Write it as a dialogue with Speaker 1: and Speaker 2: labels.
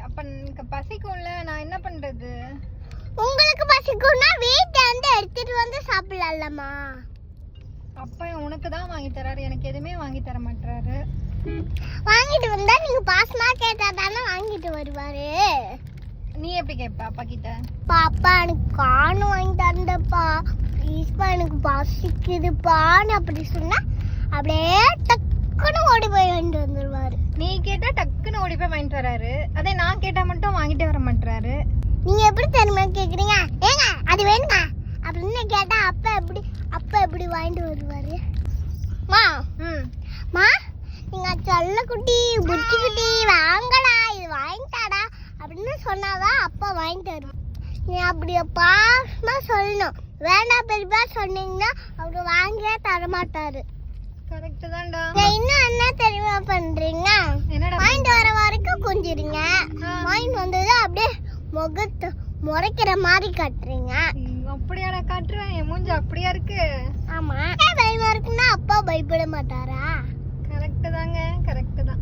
Speaker 1: அப்ப எனக்கு பசிக்கும்ல, நான் என்ன பண்றது?
Speaker 2: உங்களுக்கு பசிக்கும்னா வீட்ல இருந்து எடுத்துட்டு வந்து சாப்பிடலாம்மா.
Speaker 1: அப்பா உனக்கு தான் வாங்கி தராரு, எனக்கு எதுவுமே வாங்கி தர மாட்டாரு.
Speaker 2: வாங்கிட்டு வந்தா நீங்க பாசமா கேட்டா தானே வாங்கிட்டு வருவாரு.
Speaker 1: நீ எப்படி கேட்ப அப்பா கிட்ட?
Speaker 2: பாப்பா எனக்கு காணு வாங்கி தந்தப்பா, ப்ளீஸ்ப்பா எனக்கு பசிக்குதுப்பான்னு அப்படி சொன்னா அப்படியே டக்குன்னு ஓடி போய் வாங்கிட்டு வந்துருவாரு.
Speaker 1: நீ கேட்டா டக்குன்னு ஓடி போய் வாங்கிட்டு வராரு, அதே நான் கேட்டா மட்டும் வாங்கிட்டு வர மாட்டாரு.
Speaker 2: நீங்க எப்படி தெரியுமா கேக்குறீங்க? ஏங்க அது வேணுமா அப்படின்னு கேட்டா அப்பா எப்படி வாங்கிட்டு வருவாரு? மா மா நீங்க சொல்ல குட்டி புச்சி குட்டி வாங்கடா இது வாங்கிட்டாடா அப்படின்னு சொன்னாதான் அப்பா வாங்கிட்டு வருவாரு. நீ அப்படியே பாசமா சொல்லணும். வேண்டாம் பெரியப்பா சொன்னீங்கன்னா அவரு வாங்கியே தர மாட்டாரு.
Speaker 1: கரெக்ட் தான்டா.
Speaker 2: இன்னும் என்ன தெரியுமா பண்றீங்க? வாங்கிட்டு வர வரைக்கும் கொஞ்சிருங்க, வாங்கிட்டு வந்தது அப்படியே முகத்தை முறைக்கிற மாதிரி கட்டுறீங்க.
Speaker 1: அப்படியாடா காட்டுறேன்? என் மூஞ்சி அப்படியா இருக்கு?
Speaker 2: ஆமா, பயமா இருக்குன்னா அப்பா பயப்பட மாட்டாரா?
Speaker 1: கரெக்ட் தாங்க, கரெக்ட் தான்.